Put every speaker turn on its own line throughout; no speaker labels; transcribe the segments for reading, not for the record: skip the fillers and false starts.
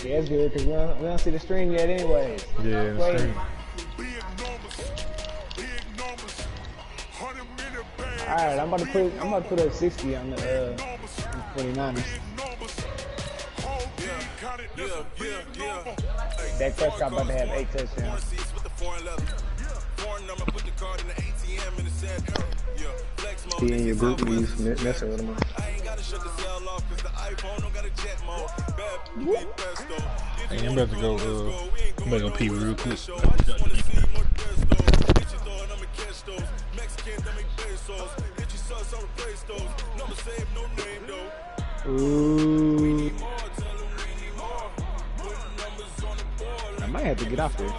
Yeah, it's good because we don't see the stream yet anyways.
Yeah, the stream.
Alright, I'm about to put up 60 on the 49ers. Dak Prescott about to have 8 touchdowns.
He in your group, you messing with him. Hey, I'm about to go pee real quick.
Ooh. I might have to get off there.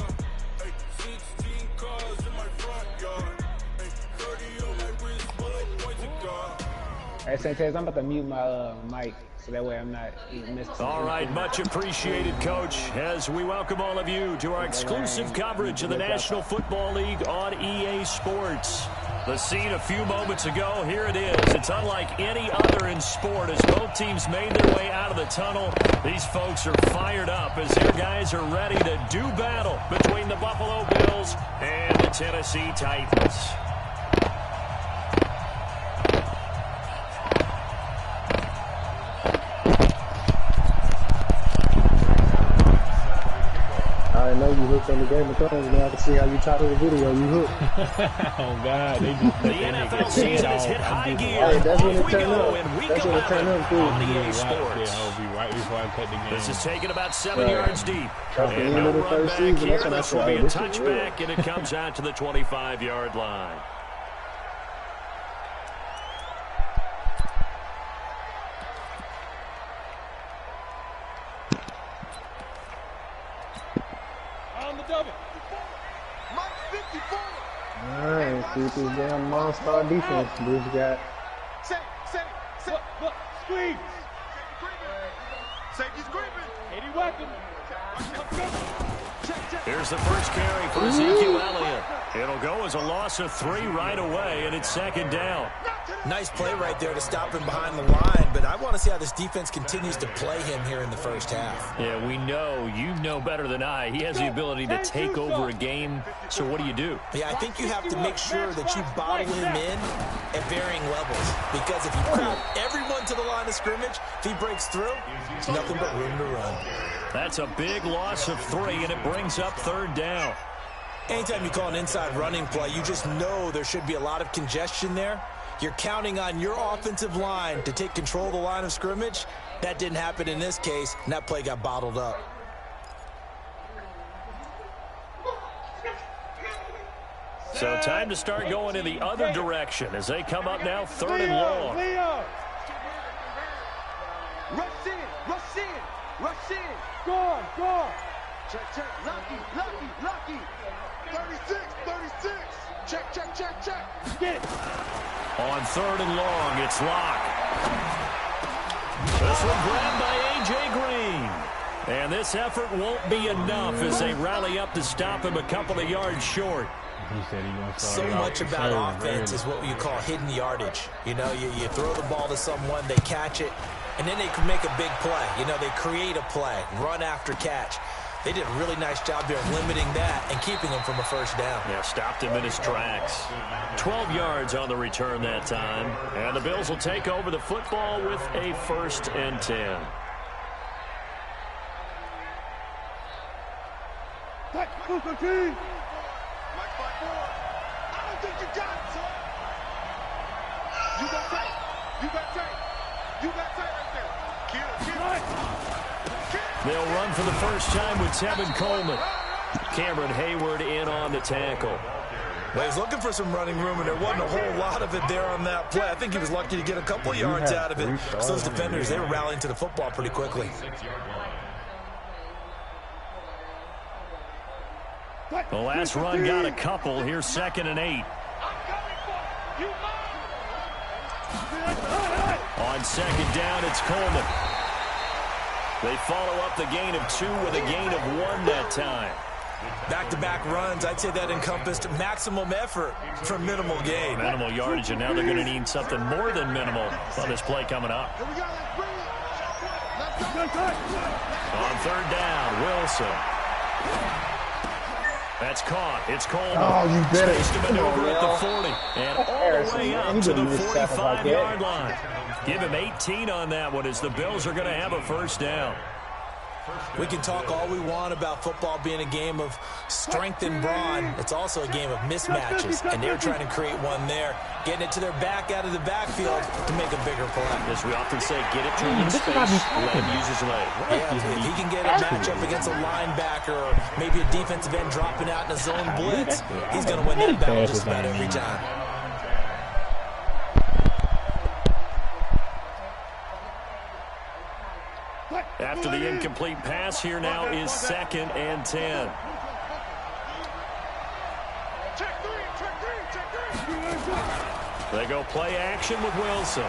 Hey, Sanchez, I'm about to mute my mic so that way I'm not missing.
All right, much appreciated, Coach, as we welcome all of you to our exclusive coverage of the National Football League on EA Sports. The scene a few moments ago, here it is. It's unlike any other in sport as both teams made their way out of the tunnel. These folks are fired up as their guys are ready to do battle between the Buffalo Bills and the Tennessee Titans.
I know you hooked on the Game of Thrones. Now I can see how you title the video. You hooked.
Oh, God.
The NFL season has hit high gear.
Hey, that's when it
Off we
turn
go,
up.
and we
That's
go
when it turn
out
up,
on
too.
EA Sports.
I'll be right before I cut the game.
This is taken about 7 yards deep.
At the
And
end
no
of the
run
first
back
season,
here.
that's when I
This will
said,
be
oh,
a
this is real.
touchback, and it comes out to the 25-yard line.
On the double.
Alright, see if this damn monster defense this guy.
Look, squeeze. Safety's creeping. 80 weapon.
Here's the first carry for Ezekiel Elliott. It'll go as a loss of 3 right away, and it's second down.
Nice play right there to stop him behind the line, but I want to see how this defense continues to play him here in the first half.
Yeah, we know, you know better than I. He has the ability to take over a game, so what do?
Yeah, I think you have to make sure that you bottle him in at varying levels, because if you crowd everyone to the line of scrimmage, if he breaks through, it's nothing but room to run.
That's a big loss of 3, and it brings up third down.
Anytime you call an inside running play, you just know there should be a lot of congestion there. You're counting on your offensive line to take control of the line of scrimmage. That didn't happen in this case, and that play got bottled up.
So time to start going in the other direction as they come up now, third and long.
Rush in. Go on. Check. Lucky. 36. Check. Get it.
On third and long, it's Locke. This one grabbed by A.J. Green. And this effort won't be enough as they rally up to stop him a couple of yards short.
So much about offense is what you call hidden yardage. You know, you throw the ball to someone, they catch it, and then they can make a big play. You know, they create a play, run after catch. They did a really nice job there of limiting that and keeping him from a first down.
Yeah, stopped him in his tracks. 12 yards on the return that time. And the Bills will take over the football with a 1st and 10. They'll run for the first time with Tevin Coleman. Cameron Hayward in on the tackle.
Well, he's looking for some running room, and there wasn't a whole lot of it there on that play. I think he was lucky to get a couple yards out of it. So those defenders, they were rallying to the football pretty quickly.
The last run got a couple. Here's 2nd and 8. On 2nd down, it's Coleman. They follow up the gain of 2 with a gain of 1 that time.
Back-to-back runs, I'd say that encompassed maximum effort for minimal gain.
Minimal yardage, and now they're going to need something more than minimal on this play coming up. On third down, Wilson. That's caught. It's Coleman.
Oh, you better.
Spaced him over at the 40. And all the way up to the 45-yard line. Give him 18 on that one as the Bills are going to have a first down.
We can talk all we want about football being a game of strength and brawn. It's also a game of mismatches, and they're trying to create one there, getting it to their back out of the backfield to make a bigger play.
As we often say, get it to him in space, let him use his leg.
Yeah, if he can get a matchup against a linebacker or maybe a defensive end dropping out in a zone blitz, he's going to win that battle just about every time.
After the incomplete pass, here now is 2nd and 10. They go play action with Wilson.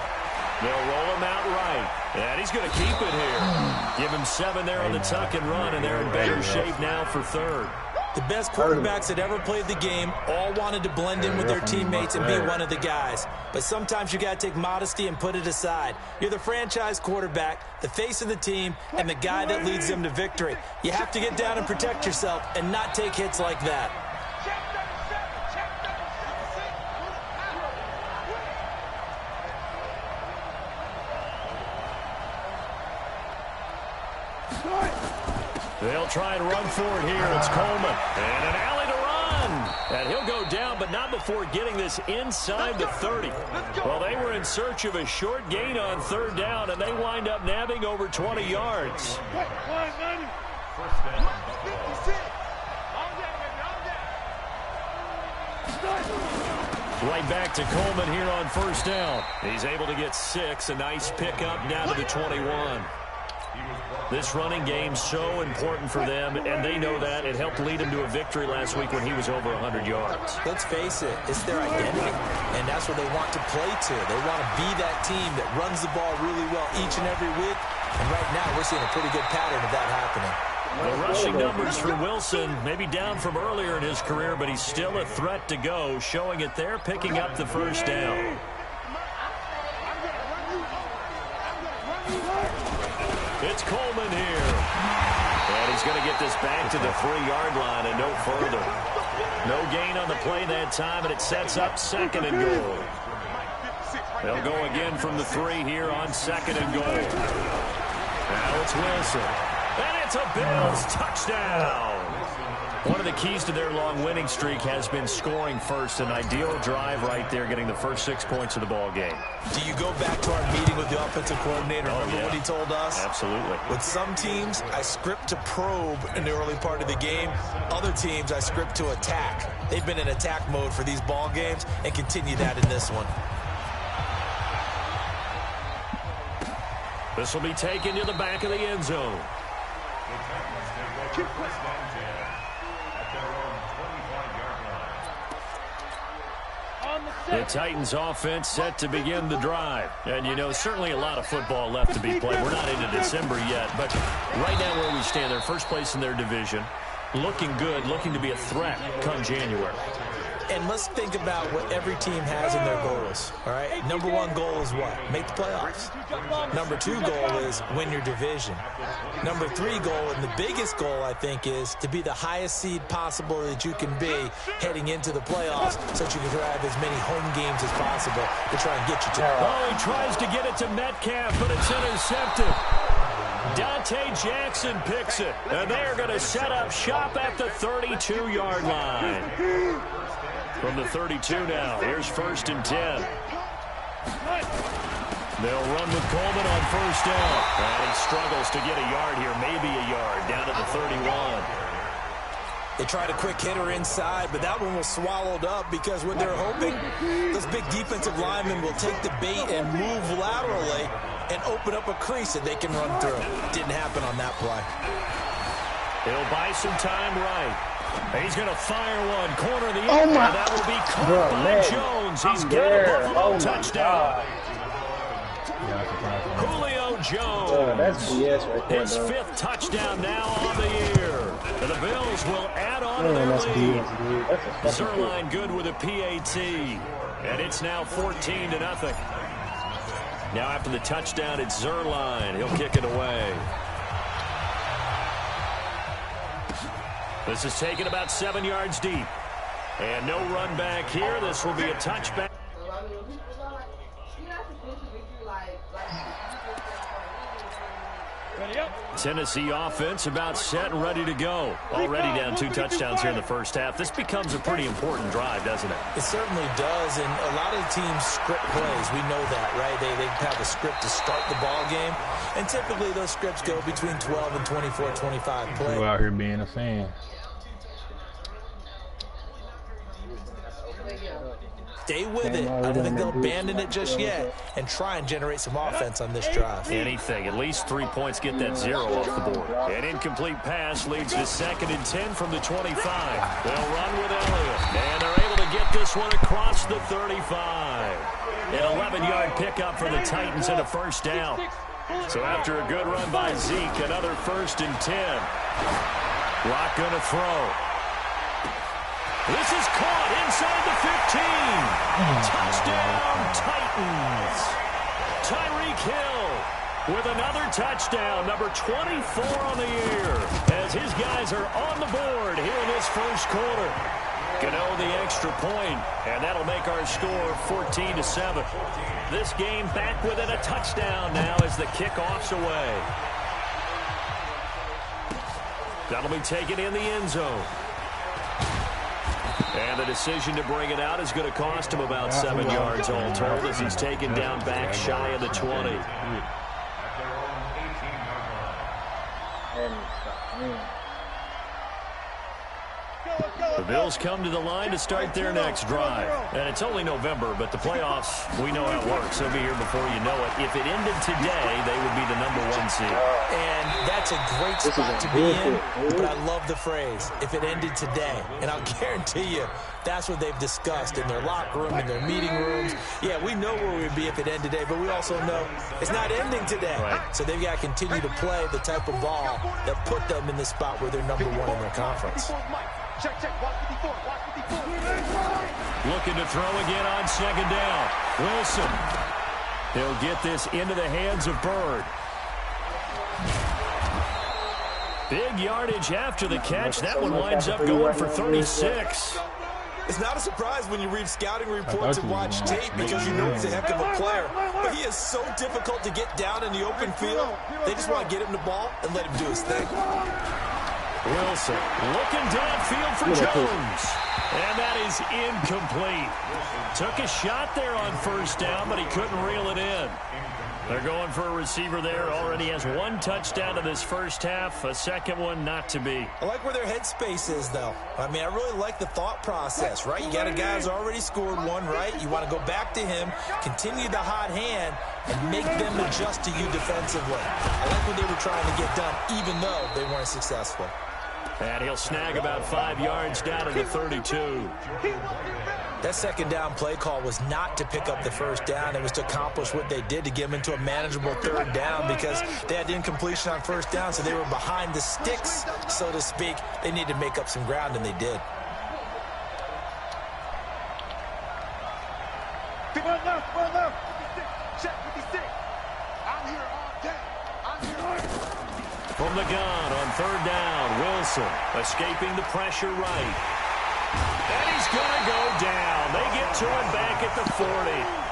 They'll roll him out right. And he's going to keep it here. Give him 7 there on the tuck and run, and they're in better shape now for 3rd.
The best quarterbacks that ever played the game all wanted to blend in with their teammates and be one of the guys. But sometimes you got to take modesty and put it aside. You're the franchise quarterback, the face of the team, and the guy that leads them to victory. You have to get down and protect yourself and not take hits like that.
They'll try and run for it here. It's Coleman. And an alley to run. And he'll go down, but not before getting this inside the 30. Well, they were in search of a short gain on 3rd down, and they wind up nabbing over 20 yards. Right back to Coleman here on 1st down. He's able to get 6. A nice pickup down to the 21. This running game so important for them, and they know that. It helped lead him to a victory last week when he was over 100 yards.
Let's face it, it's their identity, and that's what they want to play to. They want to be that team that runs the ball really well each and every week, and right now we're seeing a pretty good pattern of that happening.
The rushing numbers for Wilson, maybe down from earlier in his career, but he's still a threat to go, showing it there, picking up the 1st down. It's Coleman here. And he's going to get this back to the 3-yard line and no further. No gain on the play that time, and it sets up 2nd and goal. They'll go again from the 3 here on 2nd and goal. Now it's Wilson. And it's a Bills touchdown. One of the keys to their long winning streak has been scoring first. An ideal drive right there, getting the first 6 points of the ball game.
Do you go back to our meeting with the offensive coordinator? Remember what he told us?
Absolutely.
With some teams, I script to probe in the early part of the game. Other teams, I script to attack. They've been in attack mode for these ball games and continue that in this one.
This will be taken to the back of the end zone. The Titans offense set to begin the drive. And, you know, certainly a lot of football left to be played. We're not into December yet, but right now where we stand, they're first place in their division. Looking good, looking to be a threat come January.
And let's think about what every team has in their goals, all right? Number 1 goal is what? Make the playoffs. Number 2 goal is win your division. Number 3 goal, and the biggest goal, I think, is to be the highest seed possible that you can be heading into the playoffs so that you can drive as many home games as possible to try and get you to
Oh, he tries to get it to Metcalf, but it's intercepted. Dante Jackson picks it, and they're going to set up shop at the 32-yard line. From the 32 now, here's 1st and 10. They'll run with Coleman on 1st down. And he struggles to get a yard here, maybe a yard, down at the 31.
They tried a quick hitter inside, but that one was swallowed up because what they're hoping, those big defensive linemen will take the bait and move laterally and open up a crease that they can run through. Didn't happen on that play.
He'll buy some time right. He's going to fire one, corner of the end. That will be caught by Jones. He's got a Buffalo touchdown. Julio Jones.
That's BS right there,
His 5th touchdown now on the year. And the Bills will add on to their lead. Zerline good with a PAT. And it's now 14-0. Now after the touchdown, it's Zuerlein. He'll kick it away. This is taken about 7 yards deep. And no run back here. This will be a touchback. Tennessee offense about set and ready to go. Already down 2 touchdowns here in the first half. This becomes a pretty important drive, doesn't it?
It certainly does, and a lot of teams script plays. We know that, right? They have a script to start the ball game, and typically those scripts go between 12 and 24, 25 plays.
Go out here being a fan.
Stay with it. I don't think they'll abandon it just yet and try and generate some offense on this drive.
Anything. At least 3 points get that 0 off the board. An incomplete pass leads to 2nd and 10 from the 25. They'll run with Elliott, and they're able to get this one across the 35. An 11-yard pickup for the Titans and a first down. So after a good run by Zeke, another 1st and 10. Locke going to throw. This is caught inside the 15. Touchdown, Titans. Tyreek Hill with another touchdown, number 24 on the year, as his guys are on the board here in this first quarter. Gano the extra point, and that'll make our score 14-7. This game back within a touchdown now as the kickoff's away. That'll be taken in the end zone. And the decision to bring it out is going to cost him about 7 yards all told as he's taken down back shy of the 20. The Bills come to the line to start their next drive. And it's only November, but the playoffs, we know how it works. They'll be here before you know it. If it ended today, they would be the #1 seed.
And that's a great spot to be in, but I love the phrase, if it ended today. And I'll guarantee you, that's what they've discussed in their locker room, in their meeting rooms. Yeah, we know where we'd be if it ended today, but we also know it's not ending today.
Right.
So they've got to continue to play the type of ball that put them in the spot where they're #1 in their conference.
Check, watch 54, watch 54.
Looking to throw again on 2nd down. Wilson. He'll get this into the hands of Byrd. Big yardage after the catch. That one winds up going for 36.
It's not a surprise when you read scouting reports and watch tape because you know he's a heck of a player. But he is so difficult to get down in the open field. They just want to get him the ball and let him do his thing.
Wilson looking downfield for Jones. And that is incomplete. Took a shot there on 1st down, but he couldn't reel it in. They're going for a receiver there. Already has 1 touchdown in this first half. A second one not to be.
I like where their headspace is, though. I mean, I really like the thought process, right? You got a guy who's already scored 1, right? You want to go back to him, continue the hot hand, and make them adjust to you defensively. I like what they were trying to get done, even though they weren't successful.
And he'll snag about 5 yards down to the 32.
That 2nd down play call was not to pick up the 1st down. It was to accomplish what they did to get them into a manageable 3rd down because they had incompletion on 1st down, so they were behind the sticks, so to speak. They needed to make up some ground, and they did.
Run left. 56. Check 56. I'm here all day. I'm here.
From the gun on 3rd down, Wilson escaping the pressure right. And he's going to go down. They get to him back at the 40.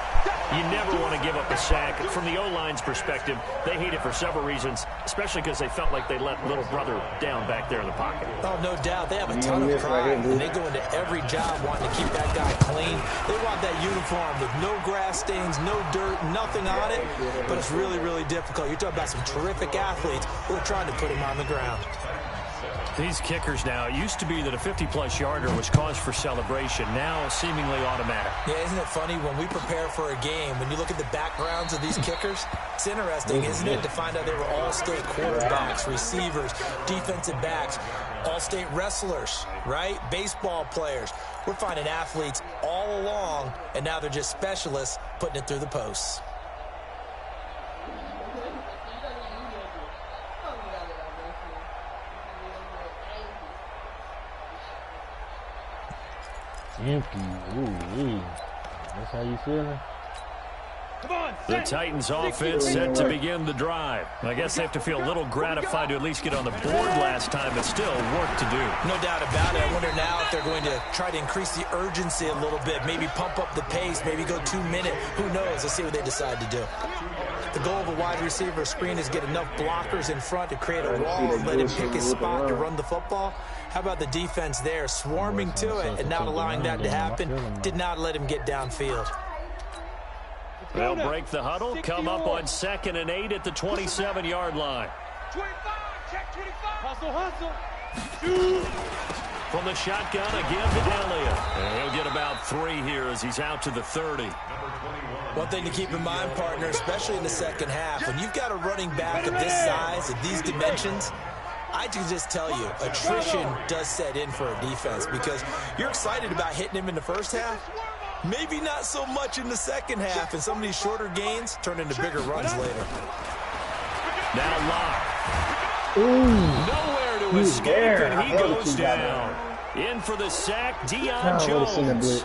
You never want to give up a sack. From the O-line's perspective, they hate it for several reasons, especially because they felt like they let little brother down back there in the pocket.
Oh, no doubt. They have a ton of pride, and they go into every job wanting to keep that guy clean. They want that uniform with no grass stains, no dirt, nothing on it, but it's really, really difficult. You're talking about some terrific athletes who are trying to put him on the ground.
These kickers now, it used to be that a 50-plus yarder was cause for celebration, now seemingly automatic.
Yeah, isn't it funny when we prepare for a game, when you look at the backgrounds of these kickers, it's interesting, isn't it, to find out they were all-state quarterbacks, receivers, defensive backs, all-state wrestlers, right? Baseball players. We're finding athletes all along, and now they're just specialists putting it through the posts.
Empty. Ooh, that's how you feeling?
The Titans offense set to begin the drive. I guess they have to feel a little gratified to at least get on the board last time, but still work to do.
No doubt about it. I wonder now if they're going to try to increase the urgency a little bit, maybe pump up the pace, maybe go 2 minute. Who knows? Let's see what they decide to do. The goal of a wide receiver screen is get enough blockers in front to create a wall and let him pick his spot to run the football. How about the defense there, swarming to it and not allowing that to happen? Did not let him get downfield.
They'll break the huddle, come up on 2nd and 8 at the 27-yard line.
25, check 25. Hustle, hustle.
From the shotgun, again to Elliott. And he'll get about 3 here as he's out to the 30.
One thing to keep in mind, partner, especially in the second half, when you've got a running back of this size, of these dimensions, I can just tell you, attrition does set in for a defense because you're excited about hitting him in the first half. Maybe not so much in the second half, and some of these shorter gains turn into bigger runs later.
Now Locke. Nowhere to escape, and he goes down. In for the sack, Deion Jones.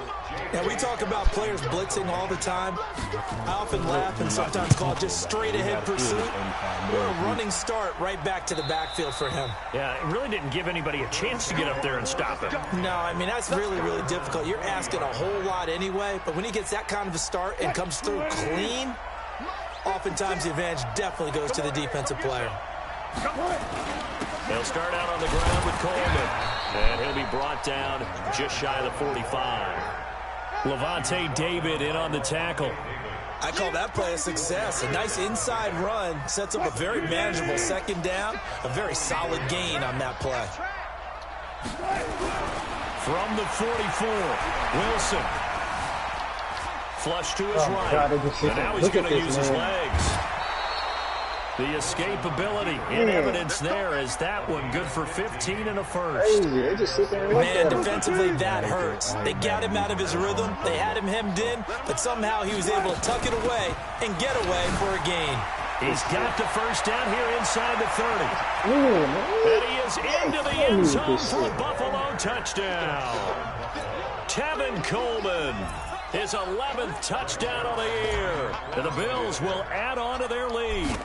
Now, we talk about players blitzing all the time. I often laugh and sometimes call it just straight-ahead pursuit. Or a running start right back to the backfield for him.
Yeah, it really didn't give anybody a chance to get up there and stop him.
No, I mean, that's really, really difficult. You're asking a whole lot anyway, but when he gets that kind of a start and comes through clean, oftentimes the advantage definitely goes to the defensive player.
They'll start out on the ground with Coleman, and he'll be brought down just shy of the 45. Lavonte David in on the tackle.
I call that play a success. A nice inside run sets up a very manageable second down. A very solid gain on that play.
From the 44, Wilson. Flush to his right. And now he's going to use his legs. The escapability in evidence there as that one good for 15 and a first.
Man, defensively, that hurts. They got him out of his rhythm. They had him hemmed in, but somehow he was able to tuck it away and get away for a gain.
He's got the first down here inside the 30. And he is into the end zone for a Buffalo touchdown. Tevin Coleman, his 11th touchdown of the year. And the Bills will add on to their lead.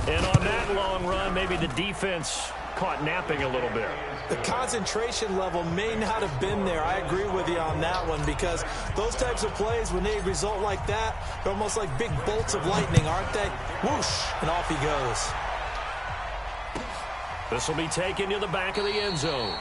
And on that long run, maybe the defense caught napping a little bit.
The concentration level may not have been there. I agree with you on that one because those types of plays, when they result like that, they're almost like big bolts of lightning, aren't they? Whoosh, and off he goes.
This will be taken to the back of the end zone.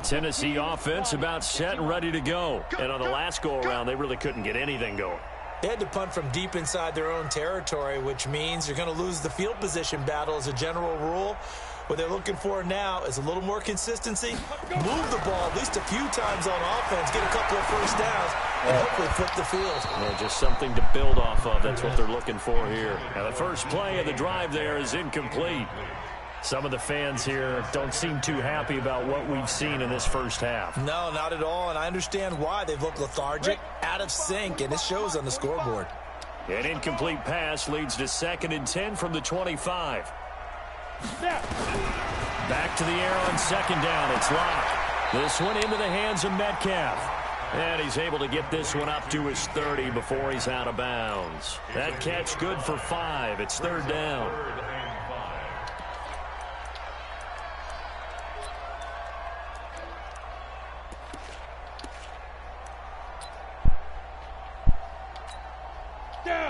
Tennessee offense about set and ready to go. And on the last go-around, they really couldn't get anything going.
They had to punt from deep inside their own territory, which means you're going to lose the field position battle as a general rule. What they're looking for now is a little more consistency, move the ball at least a few times on offense, get a couple of first downs, and hopefully flip the field.
Yeah, just something to build off of. That's what they're looking for here. Now, the first play of the drive there is incomplete. Some of the fans here don't seem too happy about what we've seen in this first half.
No, not at all, and I understand why. They've looked lethargic, out of sync, and it shows on the scoreboard.
An incomplete pass leads to 2nd and 10 from the 25. Back to the air on 2nd down. It's Locke. This one into the hands of Metcalf. And he's able to get this one up to his 30 before he's out of bounds. That catch good for 5. It's 3rd down.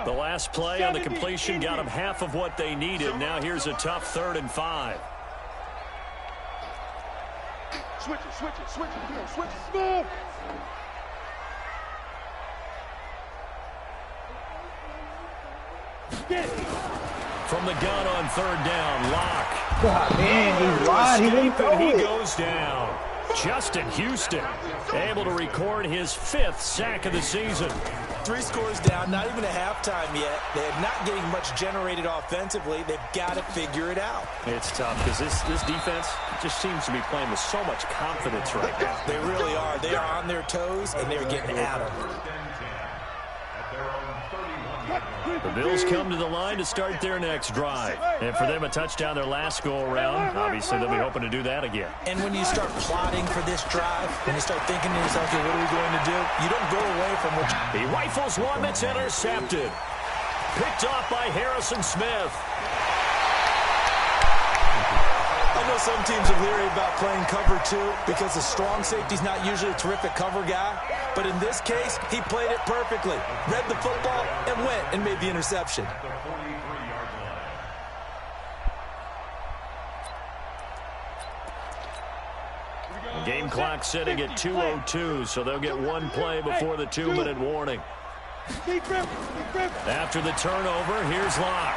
The last play on the completion got them half of what they needed. Now here's a tough 3rd and 5.
Switch it, switch it, switch it. Here, switch it, smooth. Get it.
From the gun on 3rd down, Locke.
God, man, he's wide. He didn't throw
He
it.
goes down. Justin Houston able to record his 5th sack of the season.
3 scores down, not even a halftime yet. They're not getting much generated offensively. They've got to figure it out.
It's tough because this defense just seems to be playing with so much confidence right now.
They really are. They are on their toes, and they're getting at them.
The Bills come to the line to start their next drive. And for them, a touchdown their last go-around. Obviously, they'll be hoping to do that again.
And when you start plotting for this drive, when you start thinking to yourself, okay, what are we going to do? You don't go away from what
He rifles one that's intercepted. Picked off by Harrison Smith.
I know some teams are leery about playing cover 2 because the strong safety's not usually a terrific cover guy. But in this case, he played it perfectly. Read the football and went and made the interception.
Game clock sitting at 2:02, so they'll get one play before the 2-minute warning. After the turnover, here's Locke.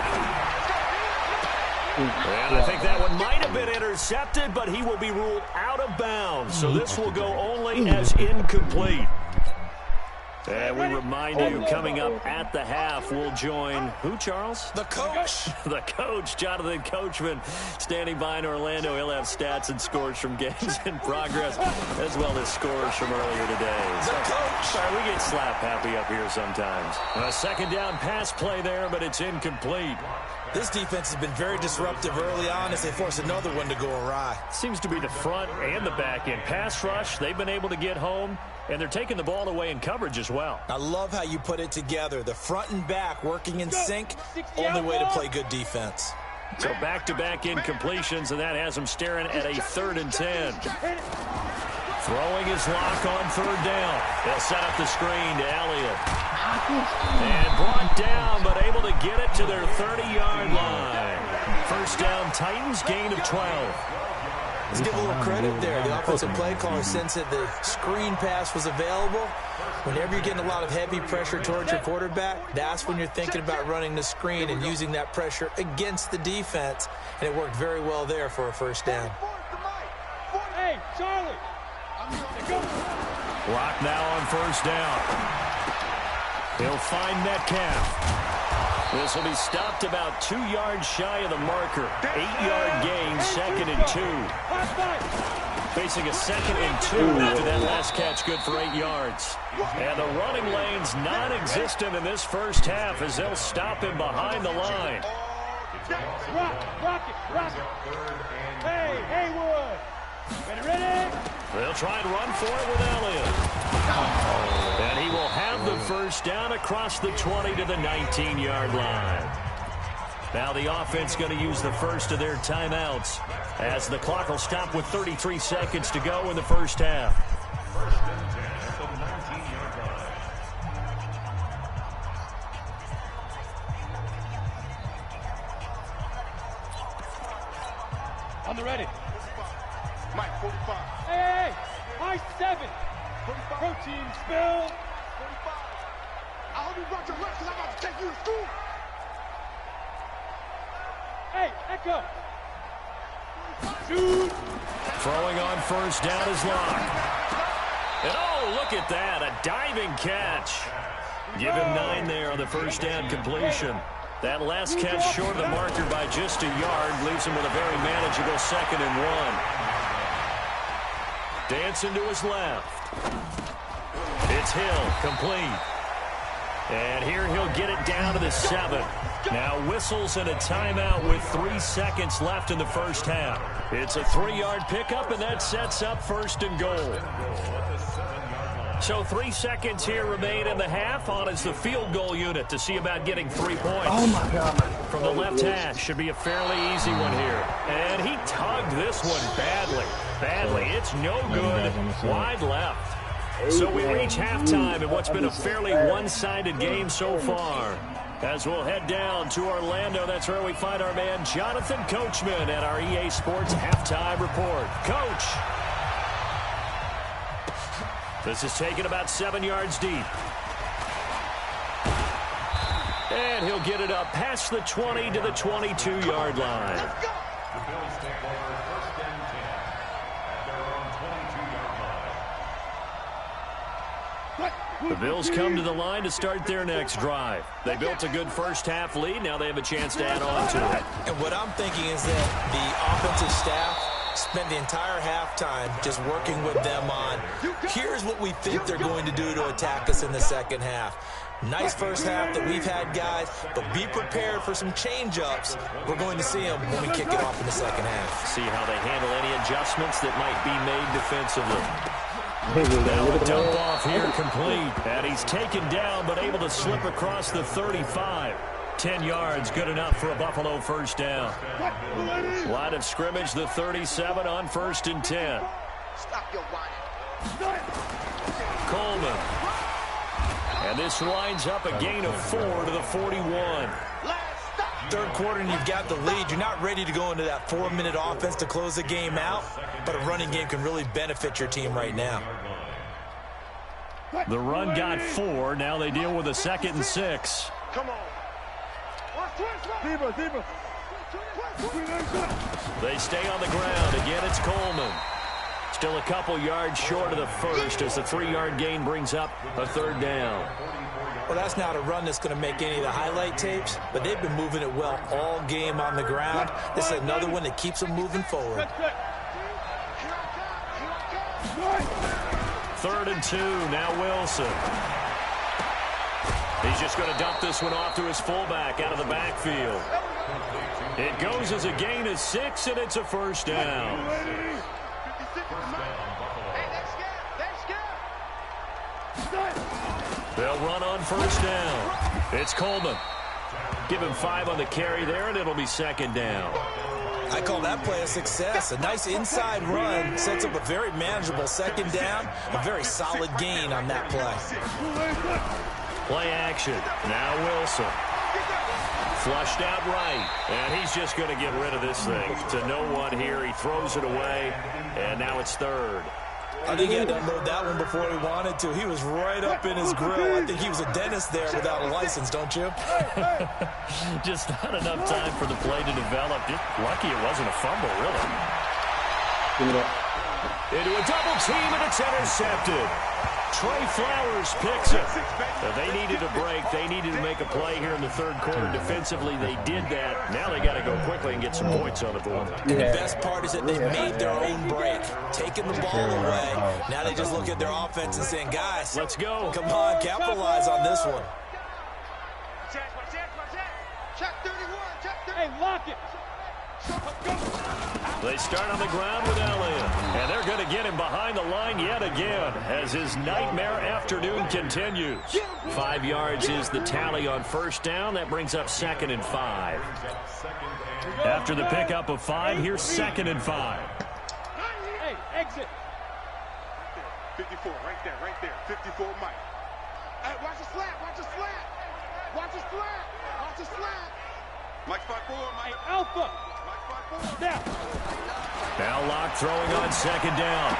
And I think that one might have been intercepted, but he will be ruled out of bounds. So this will go only as incomplete. And we remind you, coming up at the half, we'll join who, Charles?
The coach.
The coach, Jonathan Coachman, standing by in Orlando. He'll have stats and scores from games in progress, as well as scores from earlier today.
The coach.
Sorry, we get slap happy up here sometimes. A second down pass play there, but it's incomplete.
This defense has been very disruptive early on as they force another one to go awry.
Seems to be the front and the back end. Pass rush, they've been able to get home, and they're taking the ball away in coverage as well.
I love how you put it together. The front and back working in sync, only way to play good defense.
So back-to-back incompletions, and that has them staring at a 3rd and 10. Throwing his Locke on 3rd down. They'll set up the screen to Elliott. And brought down, but able to get it to their 30-yard line. First down, Titans, gain of 12.
Let's give a little credit there. The offensive play caller sensed that the screen pass was available. Whenever you're getting a lot of heavy pressure towards your quarterback, that's when you're thinking about running the screen and using that pressure against the defense. And it worked very well there for a first down.
Hey, Charlie.
Locke now on first down. He'll find Metcalf. This will be stopped about 2 yards shy of the marker. 8-yard gain, 2nd and 2. Facing a 2nd and 2 after that last catch, good for 8 yards. And the running lane's non-existent in this first half as they'll stop him behind the line.
Rock it. Hey, Haywood. Ready?
They'll try and run for it with Elliott. And he will have the first down across the 20 to the 19-yard line. Now the offense going to use the first of their timeouts as the clock will stop with 33 seconds to go in the first half.
On the ready. Mike, 45. Hey, Mike 7. 45. Protein spill. 45. I hope you brought your lunch because I'm about to take you to school. Hey, Echo. Shoot.
Throwing on first down is Locke. And oh, look at that, a diving catch. Give him 9 there on the first down completion. That last catch short of the marker by just a yard leaves him with a very manageable 2nd and 1. Dancing to his left. It's Hill, complete. And here he'll get it down to the 7. Now whistles and a timeout with 3 seconds left in the first half. It's a 3-yard pickup, and that sets up 1st and goal. So 3 seconds here remain in the half. On is the field goal unit to see about getting 3 points.
Oh, my God.
From the left hash. Should be a fairly easy one here. And he tugged this one badly. It's no good. Wide left. So we reach halftime in what's been a fairly one-sided game so far. As we'll head down to Orlando, that's where we find our man Jonathan Coachman at our EA Sports Halftime Report. Coach. This is taken about 7 yards deep. And he'll get it up past the 20 to the 22-yard line. The Bills come to the line to start their next drive. They built a good first half lead. Now they have a chance to add on to it.
And what I'm thinking is that the offensive staff spent the entire halftime just working with them on, here's what we think they're going to do to attack us in the second half. Nice first half that we've had, guys, but be prepared for some change-ups. We're going to see them when we kick it off in the second half.
See how they handle any adjustments that might be made defensively. Now a dump off here complete. And he's taken down but able to slip across the 35. 10 yards, good enough for a Buffalo first down. Line of scrimmage, the 37 on 1st and 10.
Stop your whining.
Coleman. And this lines up a gain of 4 to the 41.
Third quarter and you've got the lead. You're not ready to go into that 4-minute offense to close the game out, but a running game can really benefit your team right now.
The run got 4. Now they deal with a 2nd and 6.
Come on.
They stay on the ground. Again, it's Coleman. Still a couple yards short of the first as the 3-yard gain brings up a 3rd down.
Well, that's not a run that's going to make any of the highlight tapes, but they've been moving it well all game on the ground. This is another one that keeps them moving forward.
3rd and 2. Now Wilson. He's just going to dump this one off to his fullback out of the backfield. It goes as a gain of 6, and it's a first down. They'll run on first down. It's Coleman. Give him 5 on the carry there, and it'll be 2nd down.
I call that play a success. A nice inside run sets up a very manageable 2nd down. A very solid gain on that play.
Play action. Now Wilson. Flushed out right. And he's just going to get rid of this thing. To no one here. He throws it away. And now it's 3rd.
I think he had to unload that one before he wanted to. He was right up in his grill. I think he was a dentist there without a license, don't you?
Just not enough time for the play to develop. Just lucky it wasn't a fumble, really. Into a double team, and it's intercepted. Trey Flowers picks it. They needed a break. They needed to make a play here in the 3rd quarter. Defensively, they did that. Now they got to go quickly and get some points on the board.
And the best part is that they've made their own break, taking the ball away. Now they just look at their offense and saying, guys,
let's go.
Come on, capitalize on this one.
Check 31. Check 31.
Hey, lock it.
They start on the ground with Elliott, and they're going to get him behind the line yet again as his nightmare afternoon continues. 5 yards is the tally on first down. That brings up 2nd and 5. After the pickup of 5, here's 2nd and 5.
Hey, exit.
54, right there. 54, Mike. Hey, watch the slant. Watch the slant. Watch the slant. Watch the slant. Mike 5-4, Mike.
Alpha.
Now Locke throwing on 2nd down.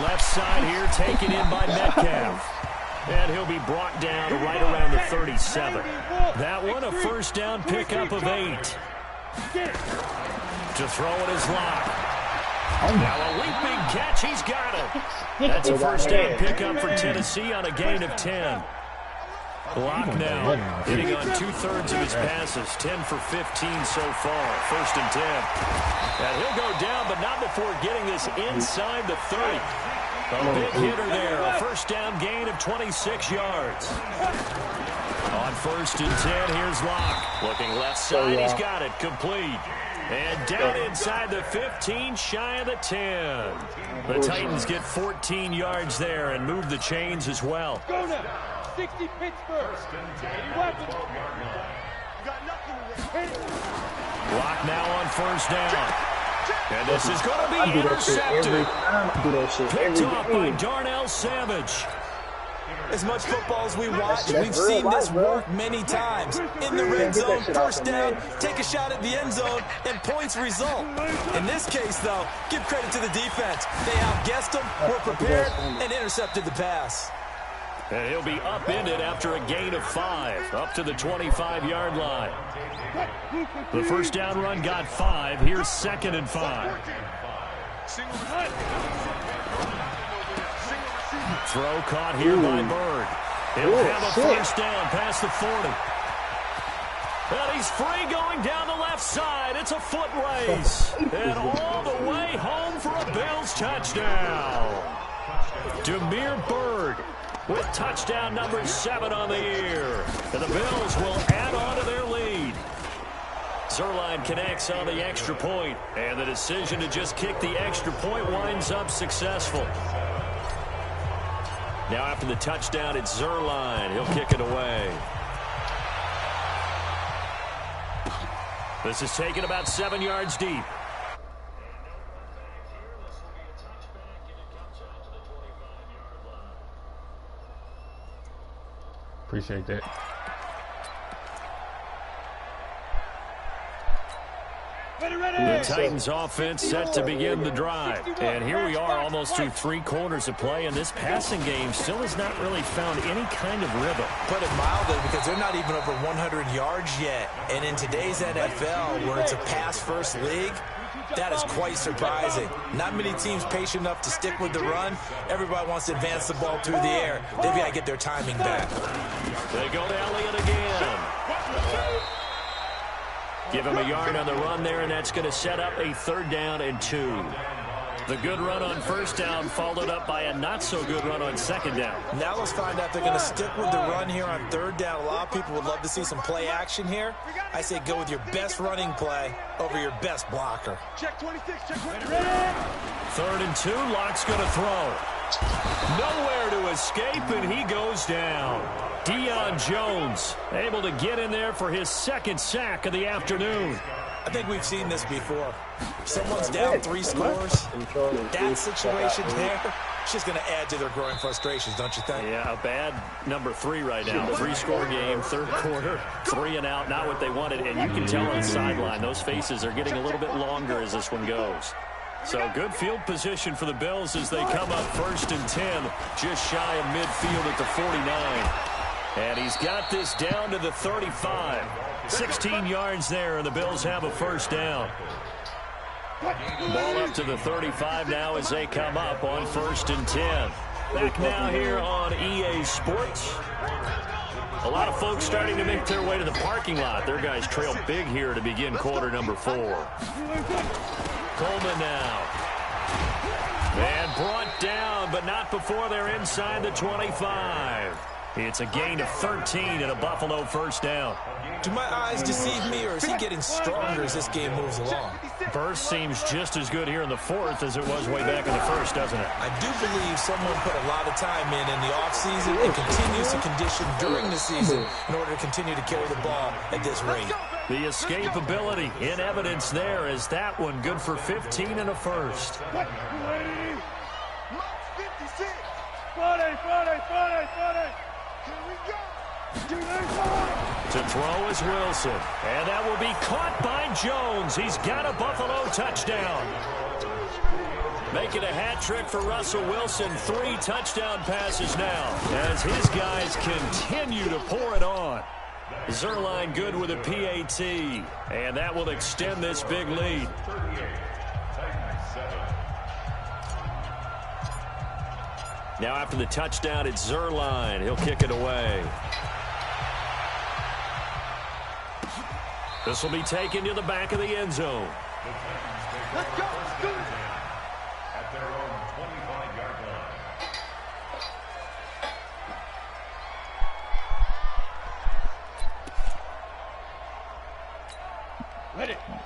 Left side here taken in by Metcalf. And he'll be brought down right around the 37. That one a first down pickup of 8. To throw it is Locke. Now a leaping catch. He's got it. That's a first down pickup for Tennessee on a gain of 10. Locke now hitting on 2/3 of his passes, 10 for 15 so far. 1st and 10. And he'll go down, but not before getting this inside the 30. A big hitter there, a first down gain of 26 yards. On 1st and 10, here's Locke. Looking left side, he's got it, complete. And down inside the 15, shy of the 10. The Titans get 14 yards there and move the chains as well.
Go now. 60 Pittsburgh. Weapon.
Locke now on first down. And this is going to be intercepted. Picked off by Darnell Savage.
As much football as we watch, we've seen this work many times. In the red zone, first down, take a shot at the end zone, and points result. In this case, though, give credit to the defense. They outguessed them, were prepared, and intercepted the pass.
And he'll be upended after a gain of 5, up to the 25-yard line. The first down run got 5. Here's 2nd and 5. Throw caught here by Bird. He'll have a first down past the 40. And he's free going down the left side. It's a foot race. And all the way home for a Bills touchdown. Damiere Byrd with touchdown number 7 on the year. And the Bills will add on to their lead. Zuerlein connects on the extra point, and the decision to just kick the extra point winds up successful. Now after the touchdown, it's Zuerlein. He'll kick it away. This is taken about 7 yards deep.
Appreciate that.
The Titans offense set to begin the drive. And here we are almost through 3 quarters of play, and this passing game still has not really found any kind of rhythm.
Put it mildly, because they're not even over 100 yards yet. And in today's NFL, where it's a pass-first league, that is quite surprising. Not many teams patient enough to stick with the run. Everybody wants to advance the ball through the air. They've got to get their timing back.
They go to Elliott again. Give him a yard on the run there, and that's going to set up a 3rd down and 2. The good run on 1st down followed up by a not-so-good run on 2nd down.
Now let's find out if they're going to stick with the run here on 3rd down. A lot of people would love to see some play action here. I say go with your best running play over your best blocker.
Check 26, check 26.
3rd and 2, Lock's going to throw. Nowhere to escape, and he goes down. Deion Jones able to get in there for his 2nd sack of the afternoon.
I think we've seen this before. Someone's down 3 scores. That situation there, it's just going to add to their growing frustrations, don't you think?
Yeah, a bad number 3 right now. 3-score game, 3rd quarter, 3 and out, not what they wanted. And you can tell on the sideline, those faces are getting a little bit longer as this one goes. So good field position for the Bills as they come up 1st and 10, just shy of midfield at the 49. And he's got this down to the 35. 16 yards there, and the Bills have a 1st down. Ball up to the 35 now as they come up on 1st and 10. Back now here on EA Sports. A lot of folks starting to make their way to the parking lot. Their guys trail big here to begin quarter number 4. Coleman now. And brought down, but not before they're inside the 25. It's a gain of 13 and a Buffalo 1st down.
Do my eyes deceive me, or is he getting stronger as this game moves along?
Burst seems just as good here in the 4th as it was way back in the 1st, doesn't it?
I do believe someone put a lot of time in the offseason and continues to condition during the season in order to continue to carry the ball at this rate.
The escapability in evidence there is that one good for 15 and a 1st.
56. 40. Here we go.
To throw is Wilson. And that will be caught by Jones. He's got a Buffalo touchdown. Making a hat trick for Russell Wilson. 3 touchdown passes now as his guys continue to pour it on. Zuerlein good with a PAT. And that will extend this big lead. Now after the touchdown, it's Zuerlein. He'll kick it away. This will be taken to the back of the end zone.
Let's go. Let's do it.
At their own 25-yard line.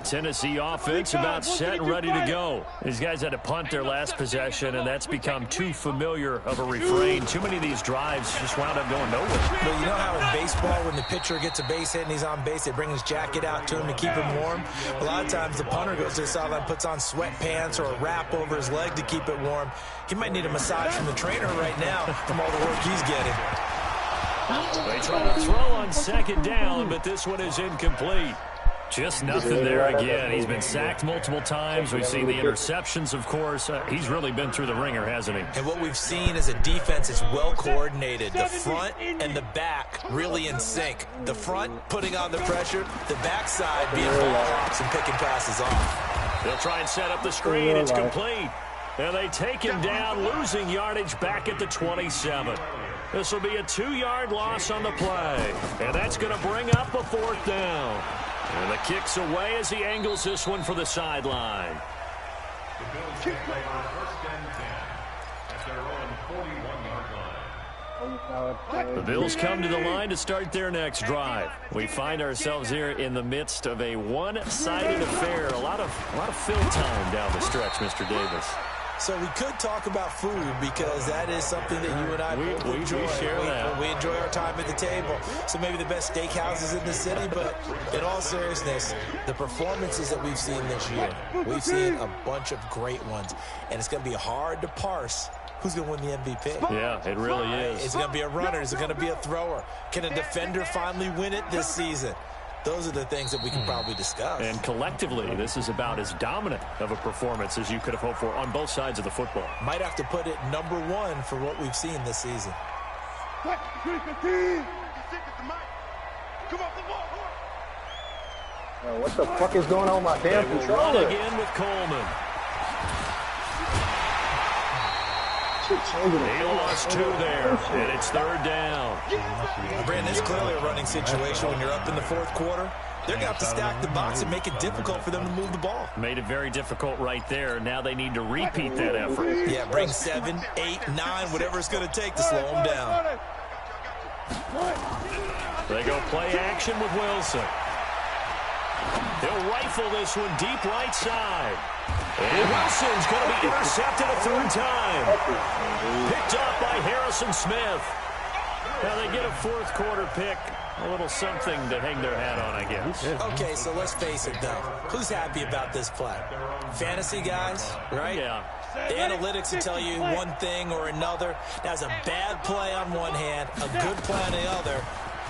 Tennessee offense about set and ready to go. These guys had to punt their last possession, and that's become too familiar of a refrain. Too many of these drives just wound up going nowhere.
But you know how in baseball, when the pitcher gets a base hit and he's on base, they bring his jacket out to him to keep him warm? A lot of times the punter goes to the sideline, puts on sweatpants or a wrap over his leg to keep it warm. He might need a massage from the trainer right now from all the work he's getting.
They try to throw on 2nd down, but this one is incomplete. Just nothing there again. He's been sacked multiple times. We've seen the interceptions, of course. He's really been through the ringer, hasn't he?
And what we've seen is a defense that's well coordinated. The front and the back really in sync. The front putting on the pressure, the backside being ball hawks and picking passes off.
They'll try and set up the screen. It's complete. And they take him down, losing yardage back at the 27. This will be a 2-yard loss on the play. And that's going to bring up a 4th down. And the kick's away as he angles this one for the sideline.
The Bills play on 1st and 10 at their own 41-yard line.
The Bills come to the line to start their next drive. We find ourselves here in the midst of a one-sided affair. A lot of fill time down the stretch, Mr. Davis.
So we could talk about food because that is something that you and I enjoy.
We share that.
We enjoy our time at the table. So maybe the best steakhouses in the city, but in all seriousness, the performances that we've seen this year, we've seen a bunch of great ones. And it's going to be hard to parse who's going to win the MVP.
Yeah, it really is.
Is it going to be a runner? Is it going to be a thrower? Can a defender finally win it this season? Those are the things that we can probably discuss.
And collectively, this is about as dominant of a performance as you could have hoped for on both sides of the football.
Might have to put it number one for what we've seen this season.
What the fuck is going on with my damn controller?
Again with Coleman. He lost 2 there, and it's 3rd down.
Brandon, it's clearly a running situation when you're up in the 4th quarter. They're going to have to stack the box and make it difficult for them to move the ball.
Made it very difficult right there. Now they need to repeat that effort.
Yeah, bring 7, 8, 9, whatever it's going to take to slow them down.
They go play action with Wilson. He'll rifle this one deep right side. And Wilson's going to be intercepted a 3rd time. Picked up by Harrison Smith. Now they get a 4th quarter pick. A little something to hang their hat on, I guess.
Okay, so let's face it, though. Who's happy about this play? Fantasy guys, right?
Yeah.
The analytics will tell you one thing or another. That's a bad play on one hand, a good play on the other.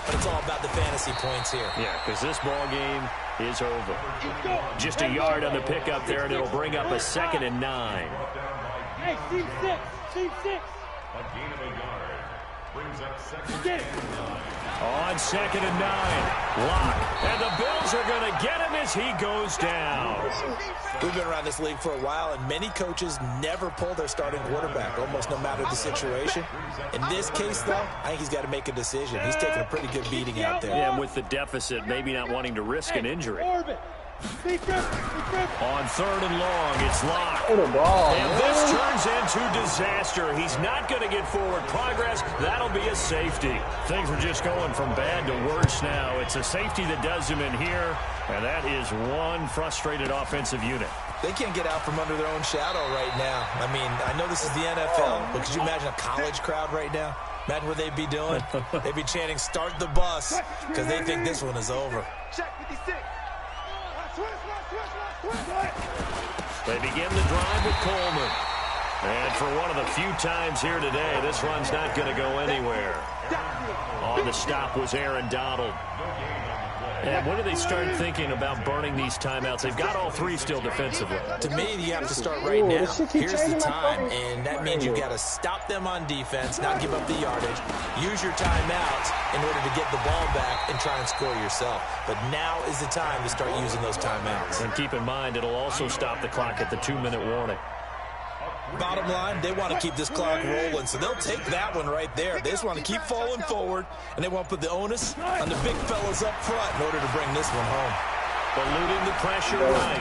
But it's all about the fantasy points here.
Yeah, because this ball game is over. Just a yard on the pickup there, and it'll bring up a 2nd and 9.
Hey, team 6. Team 6.
A gain of a yard. Brings up 2nd and 9.
On 2nd and 9. Lock. And the Bills are going to get him as he goes down.
We've been around this league for a while, and many coaches never pull their starting quarterback, almost no matter the situation. In this case, though, I think he's got to make a decision. He's taking a pretty good beating out there.
Yeah, and with the deficit, maybe not wanting to risk an injury. On 3rd and long, it's Lock. And this turns into disaster. He's not going to get forward progress. That'll be a safety. Things are just going from bad to worse now. It's a safety that does him in here, and that is one frustrated offensive unit.
They can't get out from under their own shadow right now. I mean, I know this is the NFL, but could you imagine a college crowd right now? Imagine what they'd be doing. They'd be chanting, "Start the bus," because they think this one is over.
They begin the drive with Coleman. And for one of the few times here today, this run's not going to go anywhere. On the stop was Aaron Donald. And when do they start thinking about burning these timeouts? They've got all 3 still defensively.
To me, you have to start right now. Here's the time, and that means you've got to stop them on defense, not give up the yardage. Use your timeouts in order to get the ball back and try and score yourself. But now is the time to start using those timeouts.
And keep in mind, it'll also stop the clock at the 2-minute warning.
Bottom line, they want to keep this clock rolling, so they'll take that one right there. They just want to keep falling forward, and they want to put the onus on the big fellas up front in order to bring this one home.
Eluding the pressure right.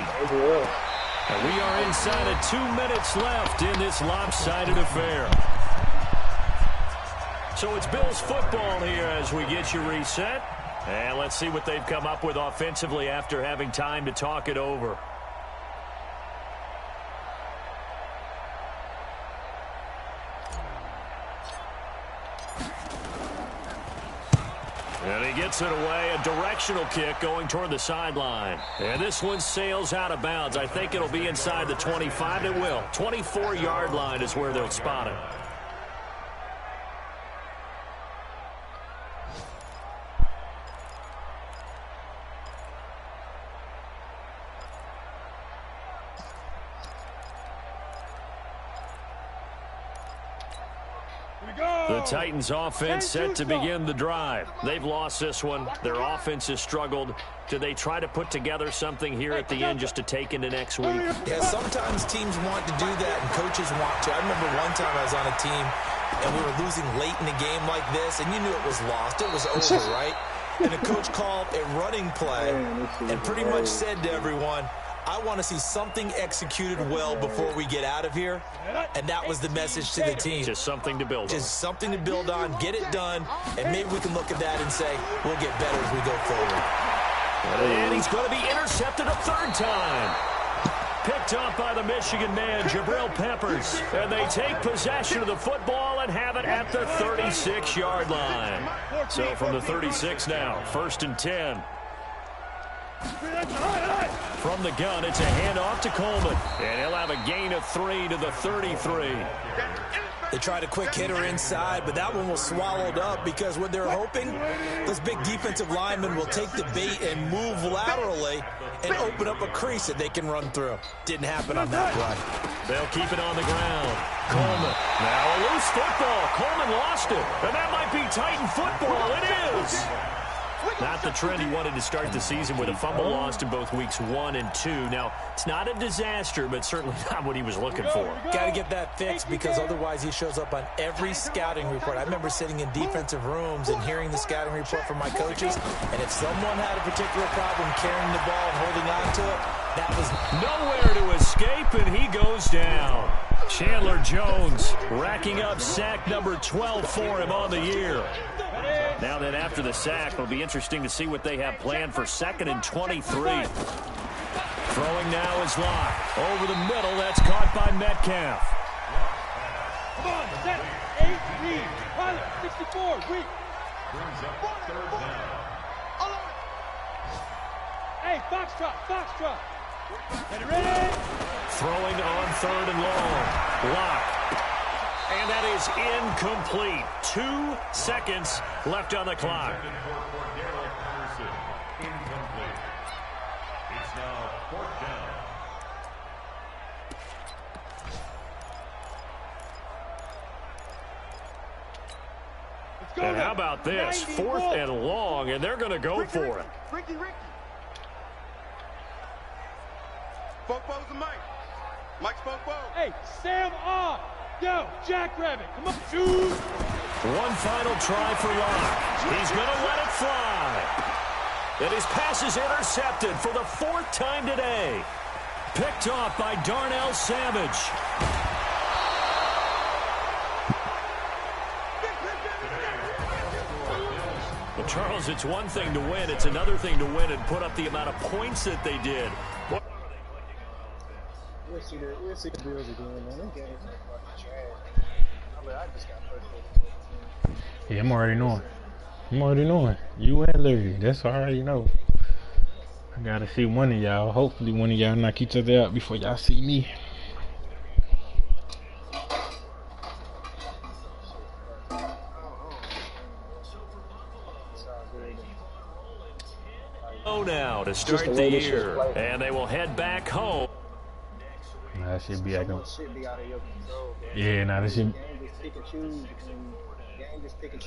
And we are inside of 2 minutes left in this lopsided affair. So it's Bills football here as we get you reset. And let's see what they've come up with offensively after having time to talk it over. And he gets it away, a directional kick going toward the sideline. And this one sails out of bounds. I think it'll be inside the 25. It will. 24-yard line is where they'll spot it. The Titans offense set to begin the drive. They've lost this one. Their offense has struggled. Do they try to put together something here at the end just to take into next week?
Yeah, sometimes teams want to do that and coaches want to. I remember one time I was on a team and we were losing late in a game like this and you knew it was lost. It was over, right? And the coach called a running play and pretty much said to everyone, I want to see something executed well before we get out of here, and that was the message to the team.
Just something to build on.
Just something to build on, get it done, and maybe we can look at that and say, we'll get better as we go forward.
And he's going to be intercepted a third time. Picked up by the Michigan man, Jabril Peppers. And they take possession of the football and have it at the 36-yard line. So from the 36 now, 1st and 10. From the gun, it's a handoff to Coleman. And he'll have a gain of 3 to the 33.
They tried a quick hitter inside, but that one was swallowed up because what they're hoping, those big defensive linemen will take the bait and move laterally and open up a crease that they can run through. Didn't happen on that play.
They'll keep it on the ground. Coleman. Now a loose football. Coleman lost it. And that might be Titan football. It is. Not the trend he wanted to start the season with, a fumble lost in both weeks 1 and 2. Now, it's not a disaster, but certainly not what he was looking for.
Got to get that fixed because otherwise he shows up on every scouting report. I remember sitting in defensive rooms and hearing the scouting report from my coaches, and if someone had a particular problem carrying the ball and holding on to it, that was
nowhere to escape, and he goes down. Chandler Jones racking up sack number 12 for him on the year. Now then, after the sack, it'll be interesting to see what they have planned for 2nd and 23. Throwing now is Locke. Over the middle, that's caught by Metcalf.
Come on, set, 8, lead, pilot, 64, weak.
Brings up 3rd down.
Hey, foxtrot. Get ready.
Throwing on 3rd and long. Locke. And that is incomplete. 2 seconds left on the clock.
Incomplete. It's now 4th down.
And how about this? 4th and long, and they're going to go for it.
Ricky. Fofo's the Mike. Mike's Fofo.
Hey, Sam on. Yo, Jackrabbit, come on, shoot!
One final try for Locke. He's going to let it fly. And his pass is intercepted for the 4th time today. Picked off by Darnell Savage. Well, Charles, it's one thing to win. It's another thing to win and put up the amount of points that they did.
We'll see the Bills again, man. Them games are fucking trash. I just got first.
Yeah, I'm already knowing. You and Larry. That's all I already know. I gotta see one of y'all. Hopefully one of y'all knock each other out before y'all see me.
Oh, now to start the year. And they will head back home.
Nah, that shit be acting.
Shit be out of your control, bro.
Yeah, nah, that shit.
Game just pick and choose.